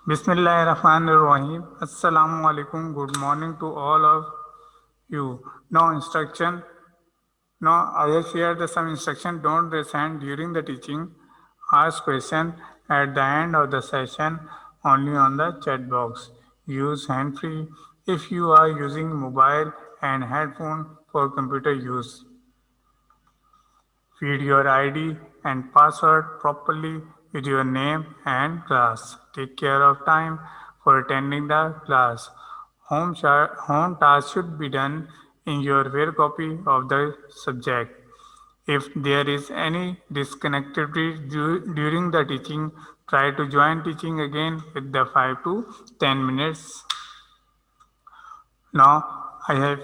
Bismillahirrahmanirrahim. Assalamu alaikum. Good morning to all of you. Now instruction. Now I have shared some instruction. Don't raise hand during the teaching. Ask question at the end of the session only on the chat box. Use hand free if you are using mobile and headphone for computer use. Feed your ID and password properly with your name and class. Take care of time for attending the class. Home task should be done in your rare copy of the subject. If there is any disconnectivity during the teaching, try to join teaching again with the 5 to 10 minutes. Now I have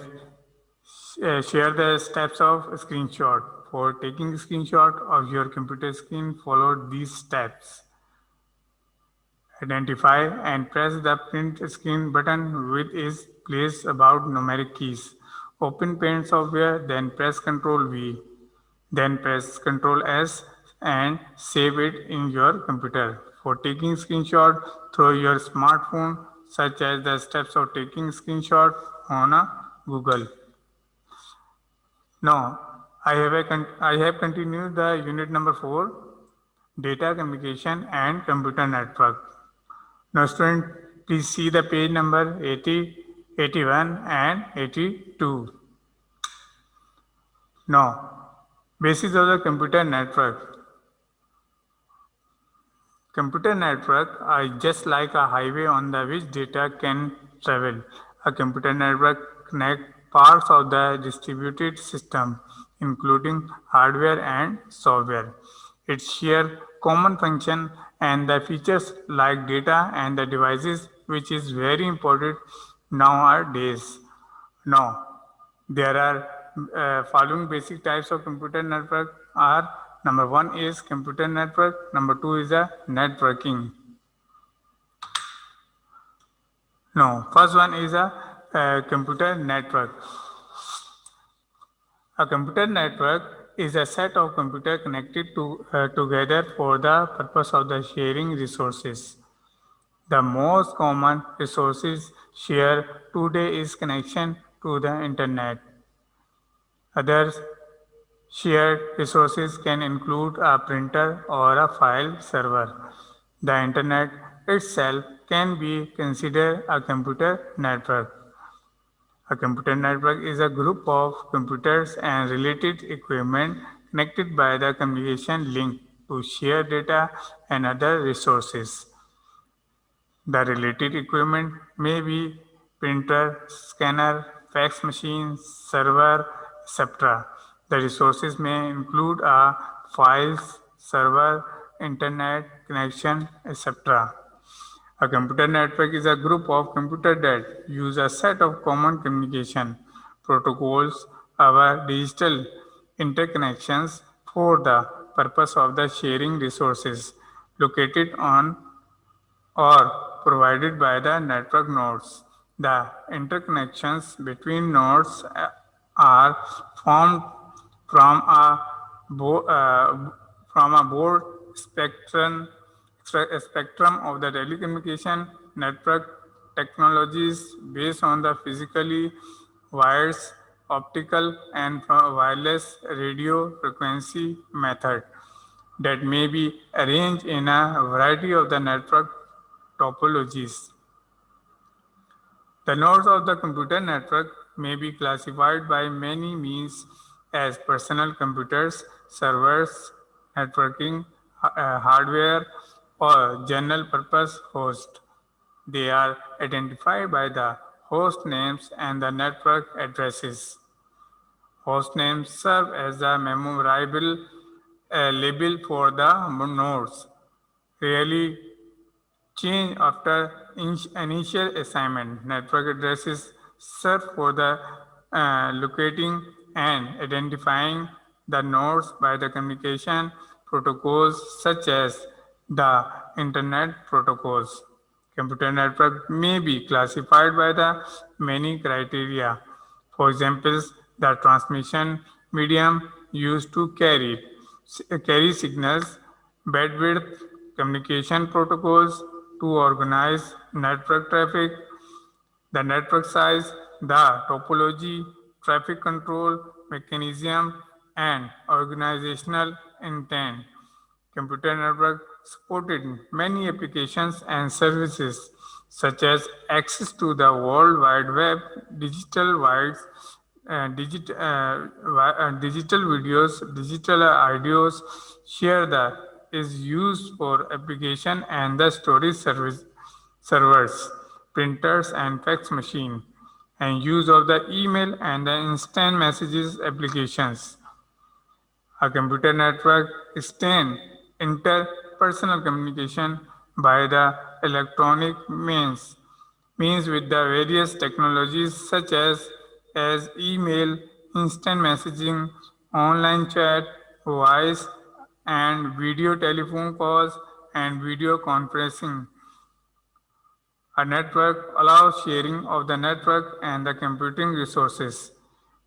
share the steps of screenshot. For taking screenshot of your computer screen, follow these steps. Identify and press the print screen button with its place about numeric keys. Open Paint software, then press Ctrl V. Then press Ctrl S and save it in your computer. For taking screenshot through your smartphone, such as the steps of taking screenshot on a Google. Now, I have continued the unit number 4, data communication and computer network. Now, student, please see the page number 80, 81 and 82. Now, basis of the computer network. Computer network are just like a highway on the which data can travel. A computer network connects parts of the distributed system, including hardware and software. It shares common function and the features like data and the devices, which is very important nowadays. Now, there are following basic types of computer network are number one is computer network, number two is a networking. No, first one is a computer network. A computer network is a set of computers connected together for the purpose of the sharing resources. The most common resources shared today is connection to the internet. Other shared resources can include a printer or a file server. The internet itself can be considered a computer network. A computer network is a group of computers and related equipment connected by the communication link to share data and other resources. The related equipment may be printer, scanner, fax machine, server, etc. The resources may include a files, server, internet connection, etc. A computer network is a group of computers that use a set of common communication protocols or digital interconnections for the purpose of the sharing resources located on or provided by the network nodes. The interconnections between nodes are formed from a bo- uh, broad spectrum of the telecommunication network technologies based on the physically wires, optical and wireless radio frequency method that may be arranged in a variety of the network topologies. The nodes of the computer network may be classified by many means as personal computers, servers, networking hardware, or general purpose host. They are identified by the host names and the network addresses. Host names serve as a memorable label for the nodes, rarely change after initial assignment. Network addresses serve for the locating and identifying the nodes by the communication protocols such as the internet protocols. Computer network may be classified by the many criteria. For example, the transmission medium used to carry signals, bandwidth, communication protocols, to organize network traffic, the network size, the topology, traffic control mechanism, and organizational intent. Computer network supported many applications and services such as access to the World Wide Web, digital wides, digital videos, digital audios, share the is used for application and the storage service servers, printers and fax machine, and use of the email and the instant messages applications. A computer network extends interpersonal communication by the electronic means with the various technologies such as email, instant messaging, online chat, voice and video telephone calls, and video conferencing. A network allows sharing of the network and the computing resources.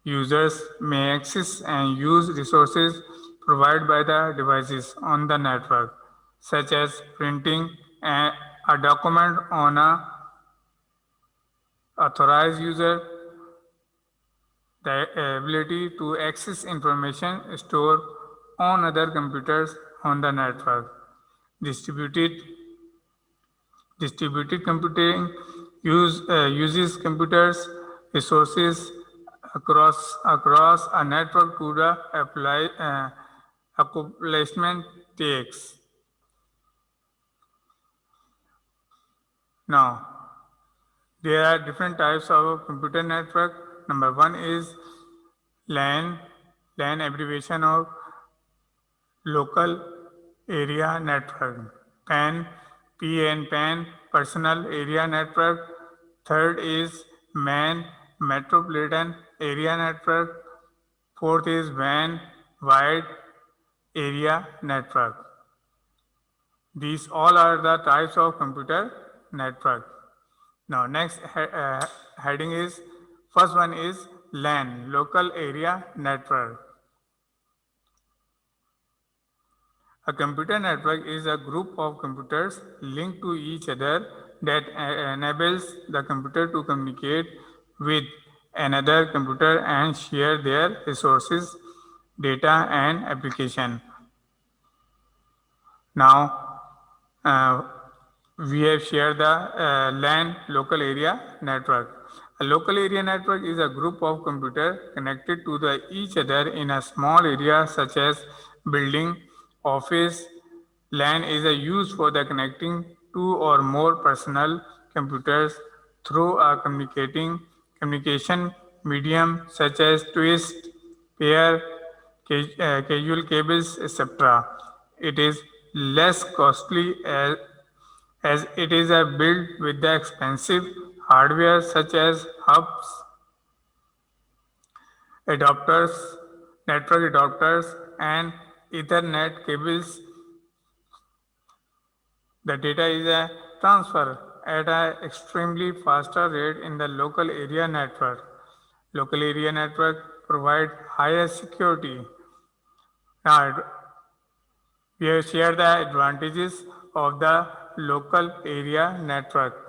Users may access and use resources provided by the devices on the network, such as printing a document on a authorized user, the ability to access information stored on other computers on the network. Distributed Distributed computing uses computers resources across a network to the accomplishment takes. Now, there are different types of computer network. Number one is LAN, LAN abbreviation of local area network. PAN, personal area network. Third is MAN, metropolitan area network. Fourth is WAN, wide area network. These all are the types of computer network. Now, next heading is first one is LAN, local area network. A computer network is a group of computers linked to each other that enables the computer to communicate with another computer and share their resources, data, and application. Now, uh, we have shared the LAN local area network. A local area network is a group of computers connected to each other in a small area such as building, office. LAN is a use for the connecting two or more personal computers through a communication medium such as twist, pair, casual cables, etc. It is less costly as it is a built with the expensive hardware such as hubs, adapters, network adapters, and Ethernet cables. The data is a transfer at an extremely faster rate in the local area network. Local area network provide higher security. Now, we have shared the advantages of the local area network.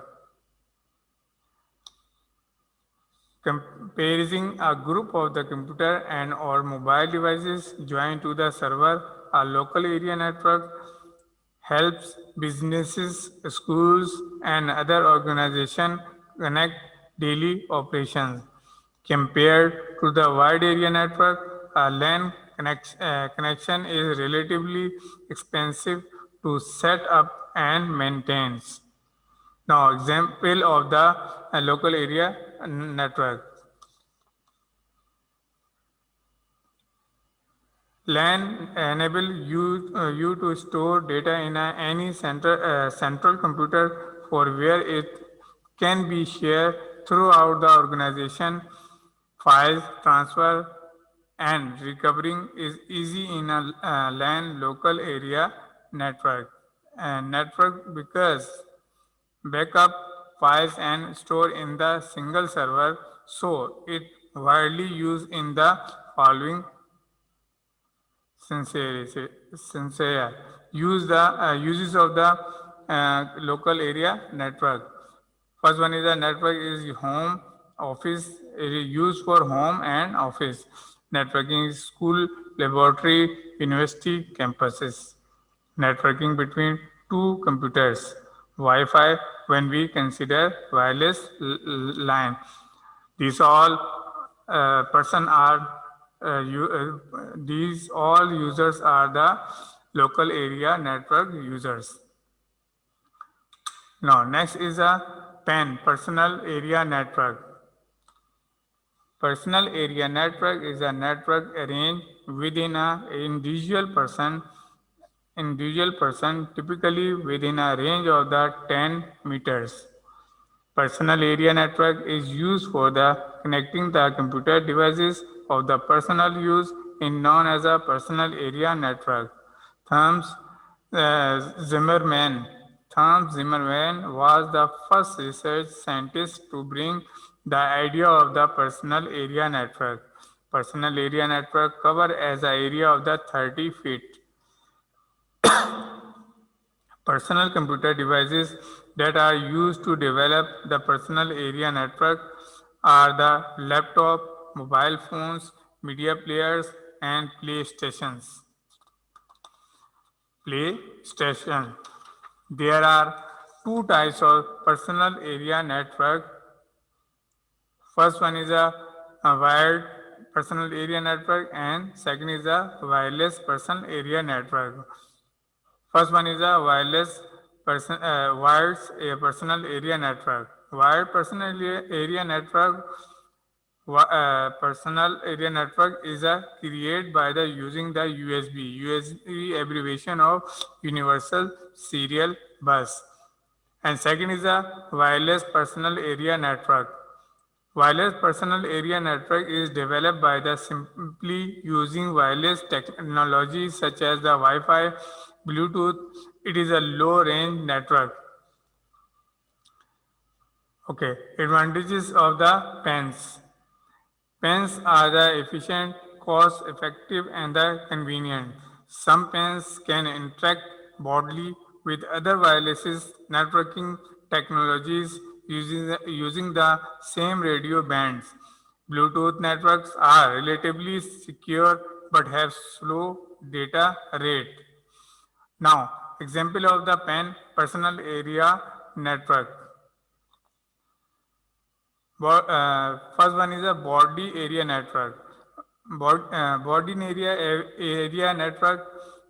Comparing a group of the computer and or mobile devices joined to the server, a local area network helps businesses, schools, and other organizations connect daily operations. Compared to the wide area network, a LAN connection is relatively expensive to set up and maintain. Now, example of the local area network. LAN enable you to store data in any central computer for where it can be shared throughout the organization. Files transfer and recovering is easy in a LAN local area network. And network because backup files and store in the single server, so it widely used in the following sincere use the uses of the local area network. First one is a network is home office. It is used for home and office. Networking is school, laboratory, university, campuses. Networking between two computers. Wi-Fi when we consider wireless line. These all person are these all users are the local area network users. Now next is a PAN personal area network. Personal area network is a network arranged within a individual person typically within a range of the 10 meters. Personal area network is used for the connecting the computer devices of the personal use in known as a personal area network. Thomas Zimmerman. Thomas Zimmerman was the first research scientist to bring the idea of the personal area network. Personal area network cover as an area of the 30 feet. Personal computer devices that are used to develop the personal area network are the laptop, mobile phones, media players, and playstations. PlayStation. There are two types of personal area network. First one is a wired personal area network and second is a wireless personal area network. First one is a wired personal area network. Wired personal area network is a created by the using the USB abbreviation of Universal Serial Bus. And second is a wireless personal area network. Wireless personal area network is developed by the simply using wireless technology such as the Wi-Fi, Bluetooth. It is a low range network. Okay, advantages of the pens. Pens are the efficient, cost effective and the convenient. Some pens can interact broadly with other wireless networking technologies using the same radio bands. Bluetooth networks are relatively secure but have slow data rate. Now, example of the pen personal area network. First one is a body area network. Body area network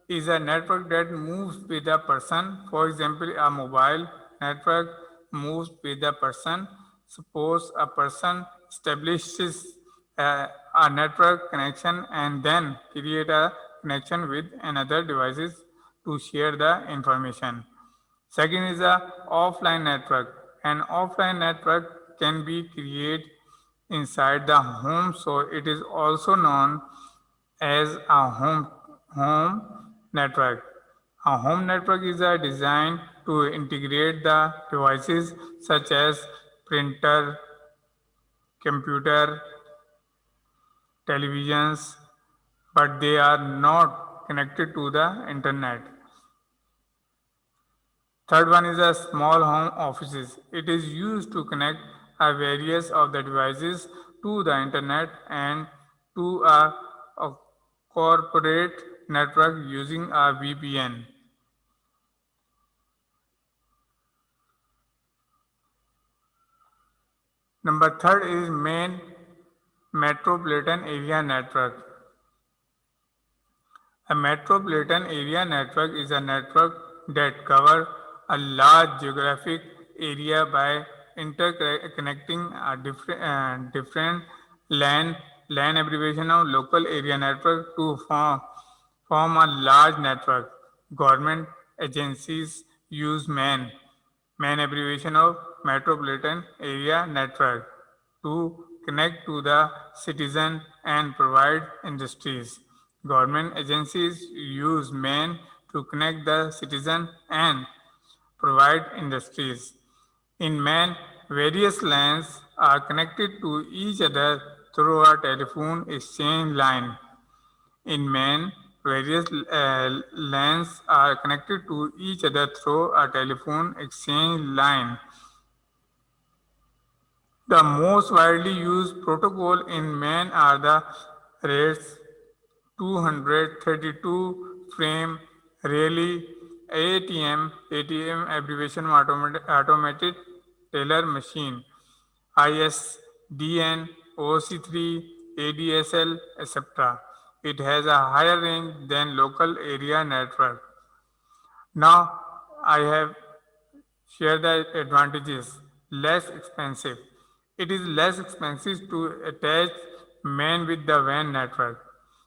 is a network that moves with a person. For example, a mobile network moves with a person. Suppose a person establishes a network connection and then create a connection with another devices to share the information. Second is a offline network. An offline network can be created inside the home, so it is also known as a home network. A home network is a design to integrate the devices such as printer, computer, televisions, but they are not connected to the internet. Third one is a small home offices. It is used to connect a various of the devices to the internet and to a corporate network using a VPN. Number third is main metropolitan area network. A metropolitan area network is a network that covers a large geographic area by interconnecting a different LAN abbreviation of local area network to form a large network. Government agencies use MAN abbreviation of Metropolitan Area Network, to connect to the citizen and provide industries. Government agencies use MAN to connect the citizen and provide industries. In MAN, various LANs are connected to each other through a telephone exchange line. In MAN, Various LANs are connected to each other through a telephone exchange line. The most widely used protocol in MAN are the RAIDs 232 frame Rayleigh ATM abbreviation automated teller machine ISDN OC3 ADSL etc. It has a higher range than local area network. Now I have shared the advantages. Less expensive. It is less expensive to attach MAN with the WAN network.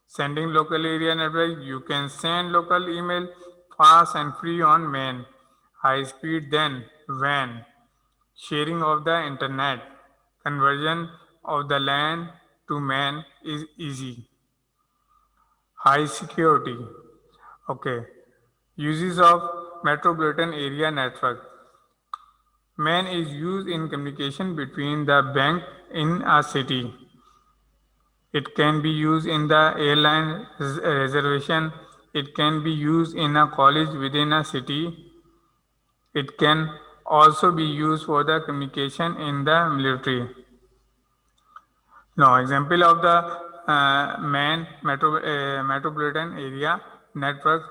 Sending local area network, you can send local email fast and free on MAN. High speed then WAN. Sharing of the internet. Conversion of the LAN to MAN is easy. High security. Okay. Uses of metropolitan area network. MAN is used in communication between the bank in a city. It can be used in the airline reservation. It can be used in a college within a city. It can also be used for the communication in the military. Now, example of the metropolitan area network.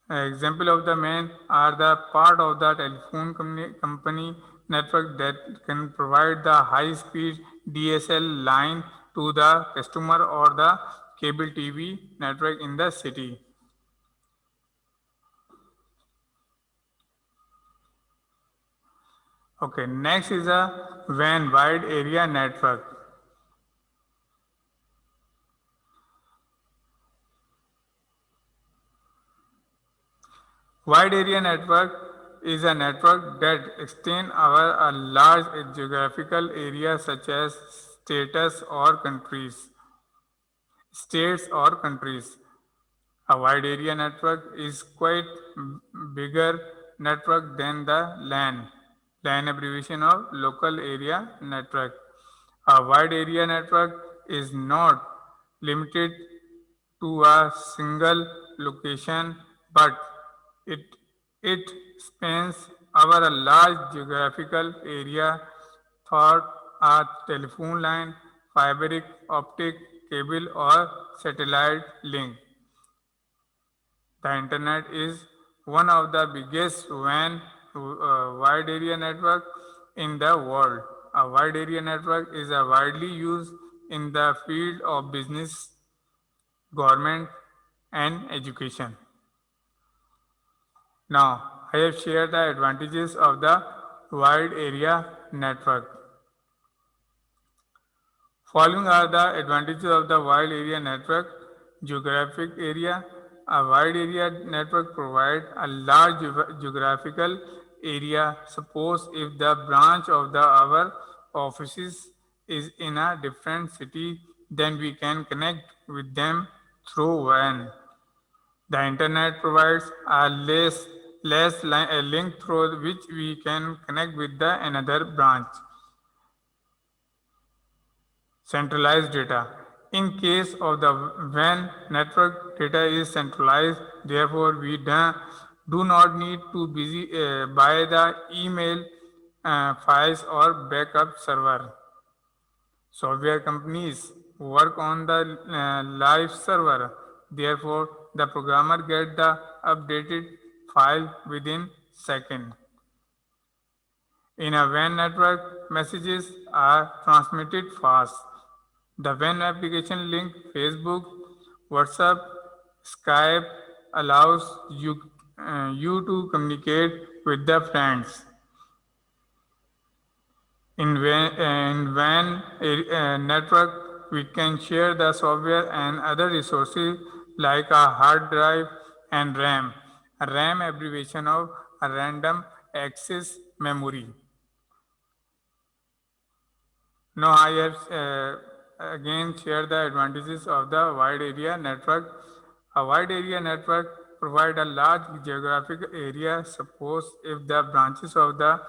Example of the MAN are the part of the telephone company network that can provide the high speed DSL line to the customer or the cable TV network in the city. Okay, next is a WAN wide area network. Wide area network is a network that extends over a large geographical area such as states or countries. A wide area network is quite bigger network than the LAN. LAN abbreviation of local area network. A wide area network is not limited to a single location, but it, it spans over a large geographical area through a telephone line, fiber optic cable, or satellite link. The internet is one of the biggest WAN wide area network in the world. A wide area network is a widely used in the field of business, government, and education. Now, I have shared the advantages of the wide area network. Following are the advantages of the wide area network. Geographic area. A wide area network provides a large geographical area. Suppose if the branch of our offices is in a different city, then we can connect with them through WAN. The internet provides a a link through which we can connect with the another branch. Centralized data. In case of the WAN network, data is centralized. Therefore, we do not need to buy the email files or backup server. Software companies work on the live server. Therefore, the programmer get the updated file within second. In a WAN network, messages are transmitted fast. The WAN application link Facebook, WhatsApp, Skype allows you to communicate with the friends. In WAN network, we can share the software and other resources like a hard drive and RAM. A RAM abbreviation of a random access memory. Now I have again shared the advantages of the wide area network. A wide area network provide a large geographic area. Suppose if the branches of the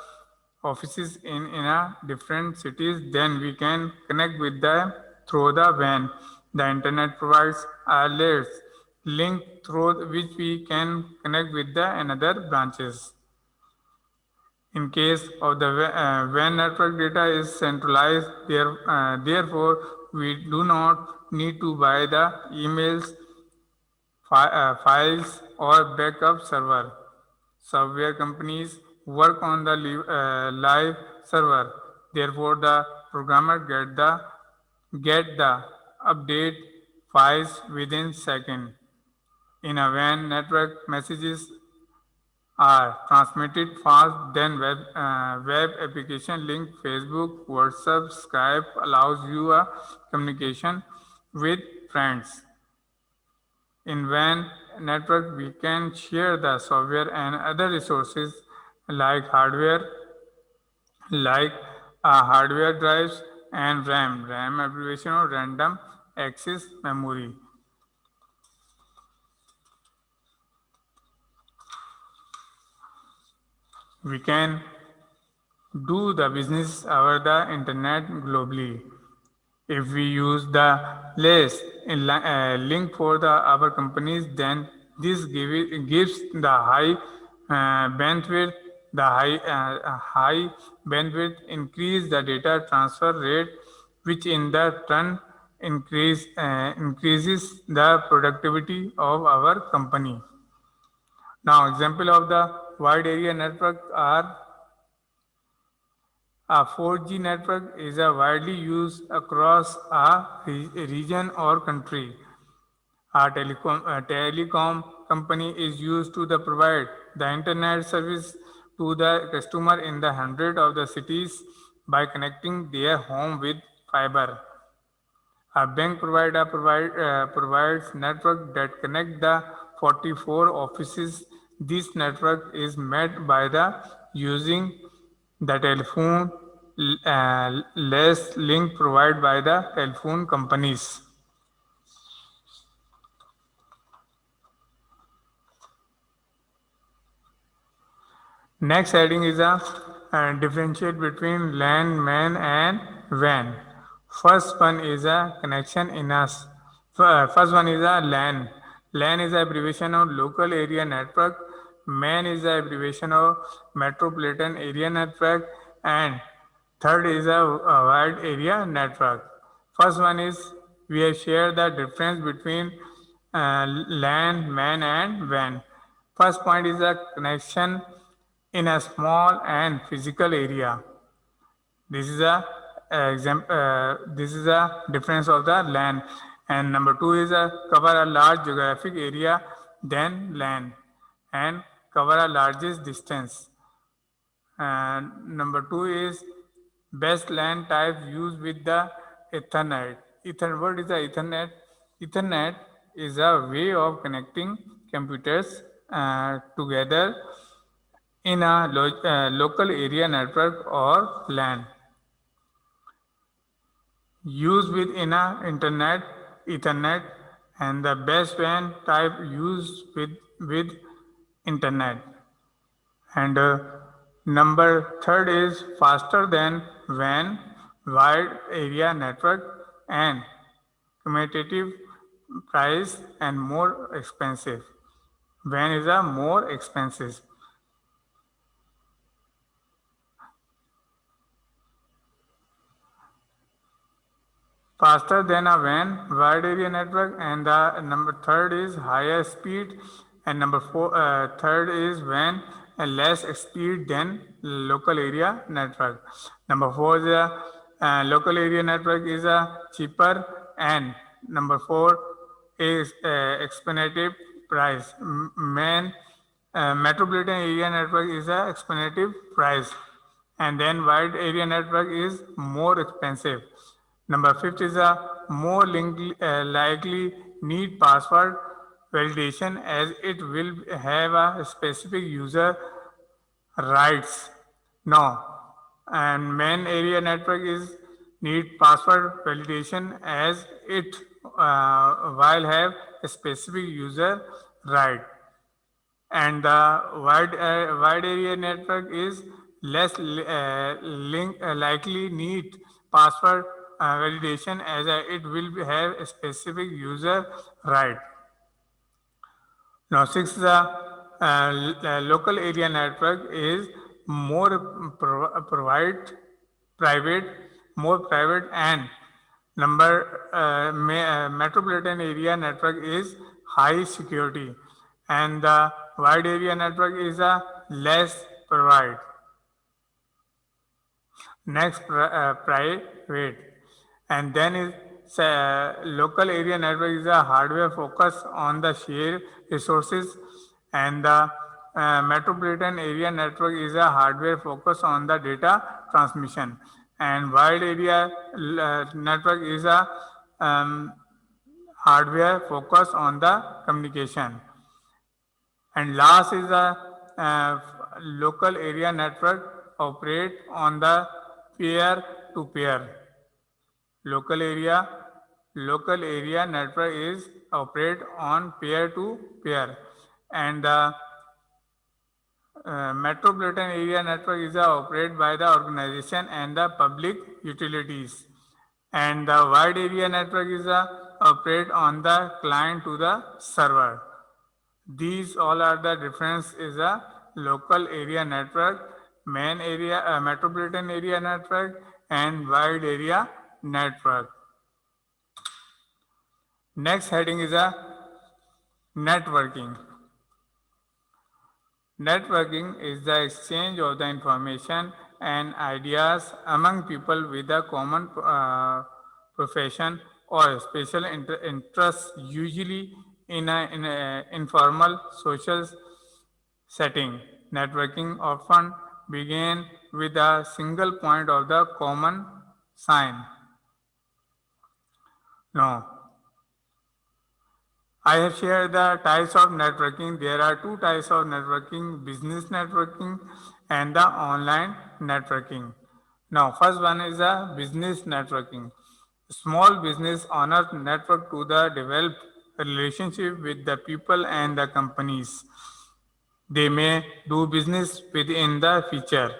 offices in a different cities, then we can connect with them through the WAN. The internet provides alerts link through which we can connect with the another branches. In case of the WAN network, data is centralized, therefore we do not need to buy the emails, files or backup server. Software companies work on the live server. Therefore, the programmer get the update files within second. In a WAN network, messages are transmitted fast than web application link. Facebook, WhatsApp, Skype allows you a communication with friends. In WAN network, we can share the software and other resources like like hardware drives and RAM. RAM abbreviation or random access memory. We can do the business over the internet globally. If we use the list link for our companies, then this gives the bandwidth. The high bandwidth increase the data transfer rate, which in the turn increases the productivity of our company. Now, example of the wide area network are a 4G network is a widely used across a region or country. A telecom company is used to provide the internet service to the customer in the hundred of the cities by connecting their home with fiber. A bank provides network that connect the 44 offices. This network is made by the using the telephone less link provided by the telephone companies. Next heading is a differentiate between LAN, MAN, and WAN. First one is a connection in us. First one is a LAN. LAN is a abbreviation of local area network. MAN is a abbreviation of metropolitan area network, and third is a wide area network. First one is we have shared the difference between LAN, MAN, and WAN. First point is a connection in a small and physical area. This is a difference of the LAN. And number two is a cover a large geographic area than LAN and cover a largest distance. And number two is best LAN type used with the Ethernet. What is the Ethernet? Ethernet is a way of connecting computers together in a local area network or LAN. Used within a internet, Ethernet, and the best WAN type used with internet. And number third is faster than WAN, wide area network, and competitive price and more expensive. WAN is a more expensive. Faster than a WAN, wide area network, and the number third is higher speed, and third is WAN and less speed than local area network. Number four is a local area network is a cheaper, and number four is expensive price. Metropolitan area network is a expensive price, and then wide area network is more expensive. Number fifth is a more likely need password validation as it will have a specific user rights. No, and main area network is need password validation as it while have a specific user right, and the wide area network is less likely need password validation as it will have a specific user right. Now, six, the local area network is more private, more private, and metropolitan area network is high security, and the wide area network is a less private. Next, private, and then is local area network is a hardware focus on the shared resources, and the metropolitan area network is a hardware focus on the data transmission, and wide area network is a um, hardware focus on the communication. And last is the local area network operate on the peer to peer. Local area local area network is operate on peer to peer, and the metropolitan area network is operated by the organization and the public utilities, and the wide area network is operate on the client to the server. These all are the difference is a local area network, main area, metropolitan area network, and wide area network. Next heading is a networking. Networking is the exchange of the information and ideas among people with a common profession or special interest, usually in a informal social setting. Networking often begin with a single point of the common sign. No, I have shared the types of networking. There are two types of networking, business networking and the online networking. Now, first one is a business networking. Small business owners network to the develop relationship with the people and the companies they may do business within the future.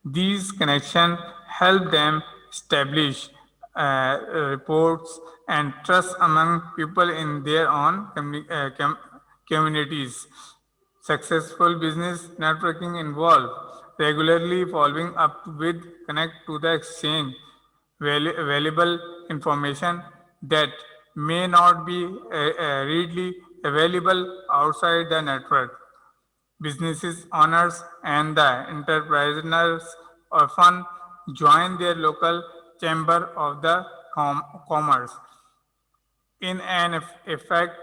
These connections help them establish reports and trust among people in their own communities. Successful business networking involve regularly following up with connect to the exchange valuable information that may not be readily available outside the network. Businesses owners and the entrepreneurs often join their local chamber of the commerce in an effect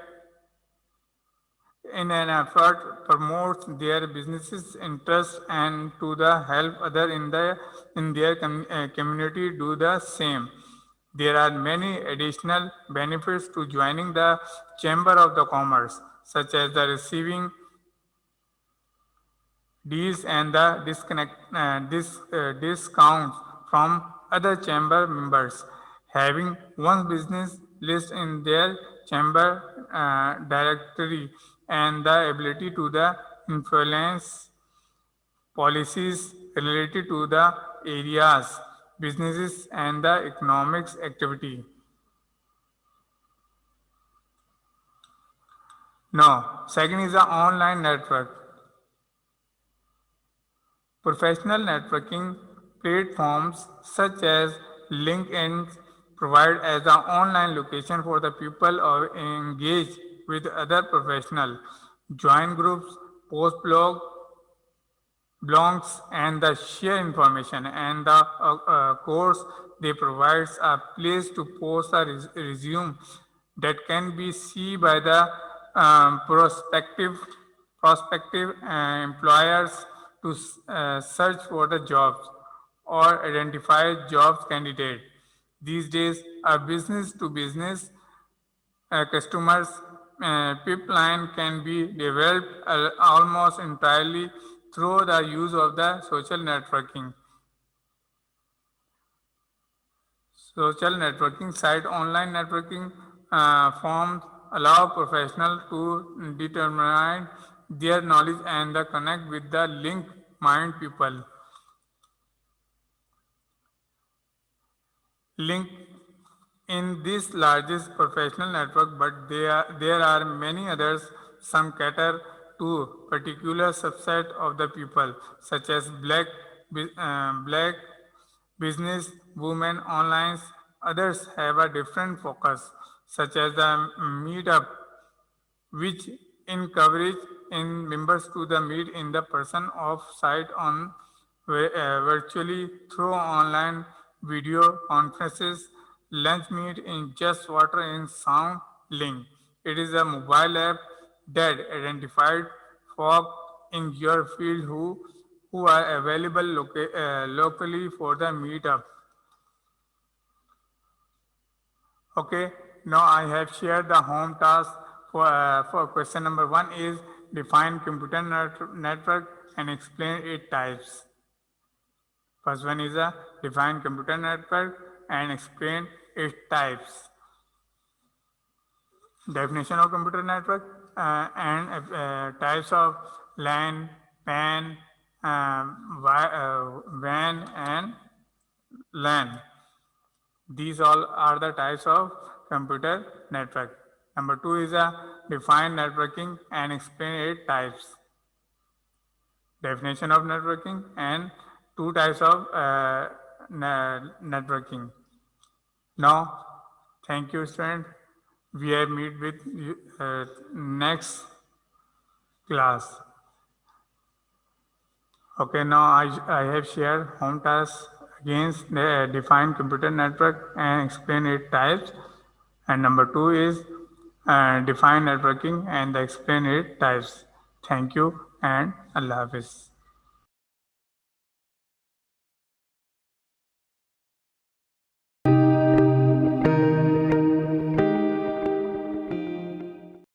in an effort promotes their business's interest and to the help other in their community do the same. There are many additional benefits to joining the chamber of the commerce, such as the receiving deals and the discounts from other chamber members. Having one business list in their chamber directory and the ability to the influence policies related to the areas, businesses and the economics activity. Now, second is the online network. Professional networking platforms such as LinkedIn provide as an online location for the people or engage with other professionals, join groups, post blogs, and the share information. And the course they provide a place to post a resume that can be seen by the prospective employers to search for the jobs or identify jobs candidate. These days, a business to business customers pipeline can be developed almost entirely through the use of the social networking. Social networking site, online networking forms allow professionals to determine their knowledge and the connect with the link mind people. Link in this largest professional network, but there are many others some cater to particular subset of the people, such as black business women online. Others have a different focus, such as the meetup, which encourage in members to the meet in the person of site on virtually through online video conferences. Lunch meet in just water in sound link. It is a mobile app that identified folk in your field who are available locally for the meetup. Okay, now I have shared the home task for question number 1 is define computer network and explain its types. First one is a define computer network and explain its types. Definition of computer network and types of LAN, PAN, WAN and LAN. These all are the types of computer network. Number 2 is a define networking and explain its types. Definition of networking and two types of networking. Now, thank you, student. We have meet with you, next class. Okay, now I have shared home tasks against the define computer network and explain its types. And number 2 is define networking and explain its types. Thank you and Allah Hafiz.